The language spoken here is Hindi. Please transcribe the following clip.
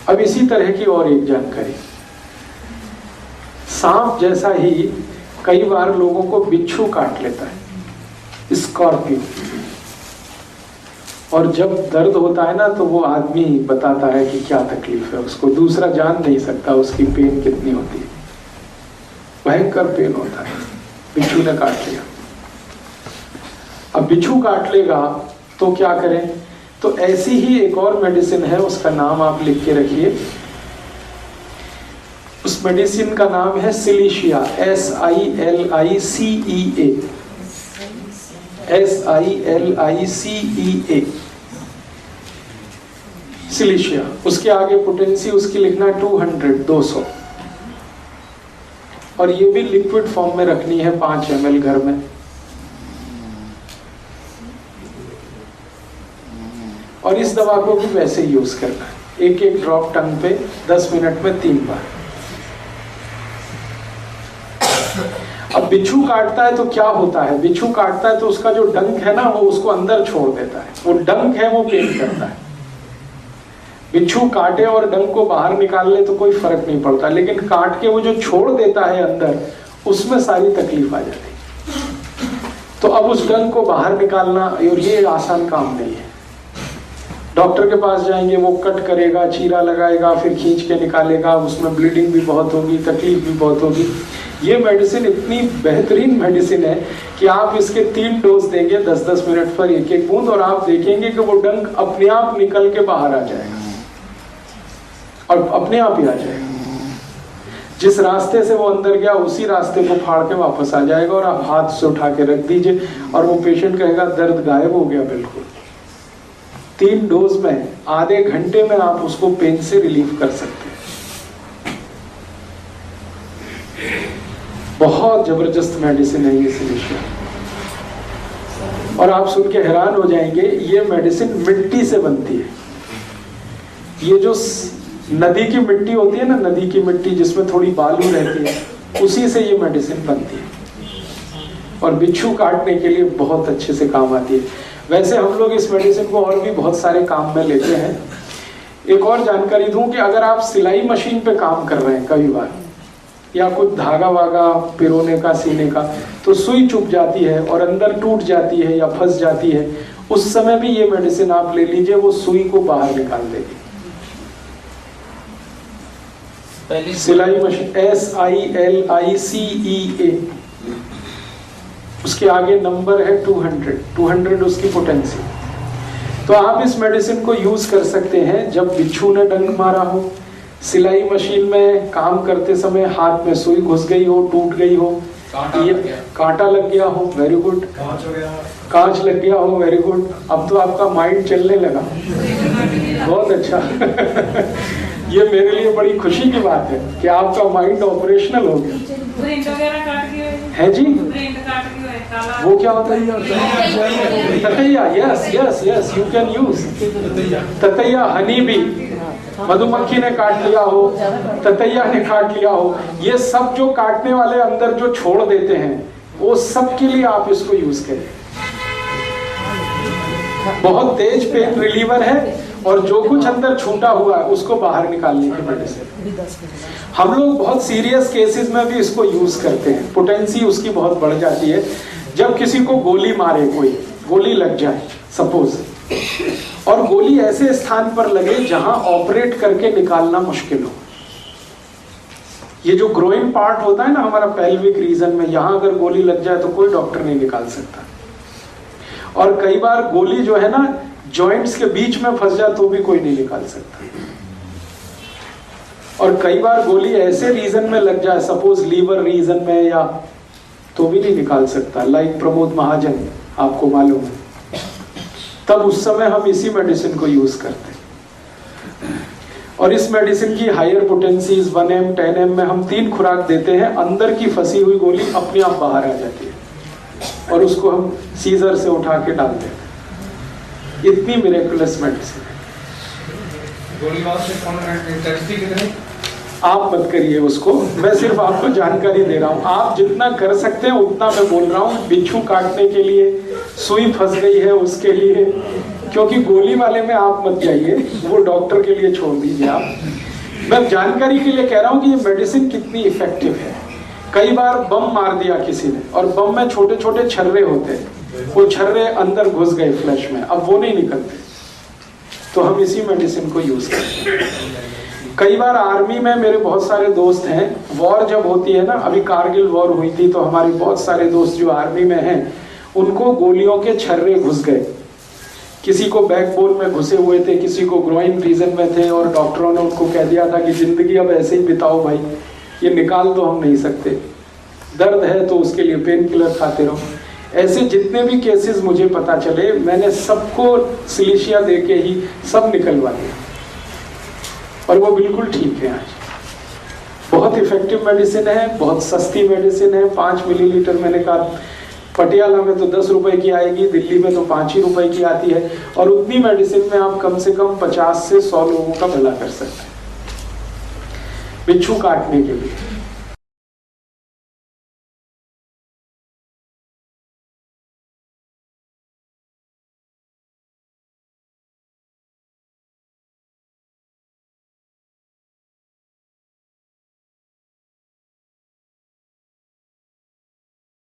अब इसी तरह की और एक जानकारी, सांप जैसा ही कई बार लोगों को बिच्छू काट लेता है, स्कॉर्पियो। और जब दर्द होता है ना तो वो आदमी बताता है कि क्या तकलीफ है उसको, दूसरा जान नहीं सकता उसकी पेन कितनी होती है, भयंकर पेन होता है। बिच्छू ने काट लिया। अब बिच्छू काट लेगा तो क्या करें? तो ऐसी ही एक और मेडिसिन है, उसका नाम आप लिख के रखिए। उस मेडिसिन का नाम है सिलिशिया, SILICEA, SILICEA, सिलिशिया। उसके आगे पोटेंसी उसकी लिखना 200। और ये भी लिक्विड फॉर्म में रखनी है, 5 ml घर में। और इस दवा को भी वैसे ही यूज करना है, एक एक ड्रॉप टंग पे 10 मिनट में 3 बार। अब बिच्छू काटता है तो क्या होता है? बिच्छू काटता है तो उसका जो डंक है ना वो उसको अंदर छोड़ देता है, वो डंक है वो पेन करता है। बिच्छू काटे और डंक को बाहर निकाल ले तो कोई फर्क नहीं पड़ता, लेकिन काट के वो जो छोड़ देता है अंदर, उसमें सारी तकलीफ आ जाती है। तो अब उस डंक को बाहर निकालना, और ये आसान काम नहीं है। डॉक्टर के पास जाएंगे, वो कट करेगा, चीरा लगाएगा, फिर खींच के निकालेगा, उसमें ब्लीडिंग भी बहुत होगी, तकलीफ भी बहुत होगी। ये मेडिसिन इतनी बेहतरीन मेडिसिन है कि आप इसके 3 डोज देंगे 10-10 मिनट पर 1-1 बूंद, और आप देखेंगे कि वो डंक अपने आप निकल के बाहर आ जाएगा, और अपने आप ही आ जाएगा। जिस रास्ते से वो अंदर गया उसी रास्ते को फाड़ के वापस आ जाएगा, और आप हाथ से उठा के रख दीजिए और वो पेशेंट कहेगा दर्द गायब हो गया बिल्कुल। 3 डोज में आधे घंटे में आप उसको पेन से रिलीफ कर सकते हैं। बहुत जबरदस्त मेडिसिन है ये सिलिशिया। और आप सुन के हैरान हो जाएंगे, ये मेडिसिन मिट्टी से बनती है। ये जो नदी की मिट्टी होती है ना, नदी की मिट्टी जिसमें थोड़ी बालू रहती है, उसी से ये मेडिसिन बनती है और बिच्छू काटने के लिए बहुत अच्छे से काम आती है। वैसे हम लोग इस मेडिसिन को और भी बहुत सारे काम में लेते हैं। एक और जानकारी दूं कि अगर आप सिलाई मशीन पे काम कर रहे हैं कई बार, या कुछ धागा वागा पिरोने का, सीने का, तो सुई चुभ जाती है और अंदर टूट जाती है या फंस जाती है, उस समय भी ये मेडिसिन आप ले लीजिए, वो सुई को बाहर निकाल देगी। सिलाई मशीन SILICEA, उसके आगे नंबर है 200 उसकी पोटेंसी। तो आप इस मेडिसिन को यूज कर सकते हैं जब बिच्छू ने डंक मारा हो, सिलाई मशीन में काम करते समय हाथ में सुई घुस गई हो, टूट गई हो, कांटा लग गया हो, वेरी गुड, कांच लग गया हो, वेरी गुड। अब तो आपका माइंड चलने लगा, बहुत अच्छा। ये मेरे लिए बड़ी खुशी की बात है कि आपका माइंड ऑपरेशनल हो गया है जी। वो क्या होता है? ततैया, yes yes yes, you can use ततैया। हनी भी मधुमक्खी ने काट लिया हो, ततैया ने काट लिया हो, ये सब जो काटने वाले अंदर जो छोड़ देते हैं, वो सब के लिए आप इसको यूज करें। बहुत तेज पेन रिलीवर है, और जो कुछ अंदर छूटा हुआ है उसको बाहर निकालने की मेडिसिन। हम लोग बहुत सीरियस केसेस में भी इसको यूज करते हैं। पोटेंसी उसकी बहुत बढ़ जाती है। जब किसी को गोली मारे, कोई गोली लग जाए सपोज, और गोली ऐसे स्थान पर लगे जहां ऑपरेट करके निकालना मुश्किल हो। ये जो ग्रोइंग पार्ट होता है ना हमारा पेल्विक रीजन में, यहां अगर गोली लग जाए तो कोई डॉक्टर नहीं निकाल सकता। और कई बार गोली जो है ना जॉइंट्स के बीच में फंस जाए तो भी कोई नहीं निकाल सकता। और कई बार गोली ऐसे रीजन में लग जाए, सपोज लीवर रीजन में, या तो भी नहीं निकाल सकता, लाइक प्रमोद महाजन, आपको मालूम है। तब उस समय हम इसी मेडिसिन को यूज करते हैं। और इस मेडिसिन की हायर पोटेंसीज 1M 10M में हम 3 खुराक देते हैं। अंदर की फंसी हुई गोली अपने आप बाहर आ जाती है और उसको हम सीजर से उठा के डाल देते हैं। इतनी मिरेकुलस मेडिसिन है। आप मत करिए उसको, मैं सिर्फ आपको जानकारी दे रहा हूँ। आप जितना कर सकते हैं उतना मैं बोल रहा हूँ। बिच्छू काटने के लिए, सुई फंस गई है उसके लिए, क्योंकि गोली वाले में आप मत जाइए, वो डॉक्टर के लिए छोड़ दीजिए आप। मैं जानकारी के लिए कह रहा हूँ कि ये मेडिसिन कितनी इफेक्टिव है। कई बार बम मार दिया किसी ने, और बम में छोटे छोटे छर्रे होते हैं, वो छर्रे अंदर घुस गए फ्लैश में, अब वो नहीं निकलते, तो हम इसी मेडिसिन को यूज करते हैं। कई बार आर्मी में मेरे बहुत सारे दोस्त हैं, वॉर जब होती है ना, अभी कारगिल वॉर हुई थी, तो हमारे बहुत सारे दोस्त जो आर्मी में हैं, उनको गोलियों के छर्रे घुस गए। किसी को बैकबोन में घुसे हुए थे, किसी को ग्रोइन रीजन में थे, और डॉक्टरों ने उनको कह दिया था कि जिंदगी अब ऐसे ही बिताओ भाई, ये निकाल तो हम नहीं सकते, दर्द है तो उसके लिए पेन किलर खाते रहो। ऐसे जितने भी केसेस मुझे पता चले, मैंने सबको सिलिशिया दे के ही सब निकलवा दिया, और वो बिल्कुल ठीक है आज। बहुत इफेक्टिव मेडिसिन है, बहुत सस्ती मेडिसिन है। 5 मिलीलीटर मैंने कहा, पटियाला में तो 10 रुपए की आएगी, दिल्ली में तो 5 ही रुपए की आती है, और उतनी मेडिसिन में आप कम से कम 50 से 100 लोगों का भला कर सकते हैं बिच्छू काटने के लिए।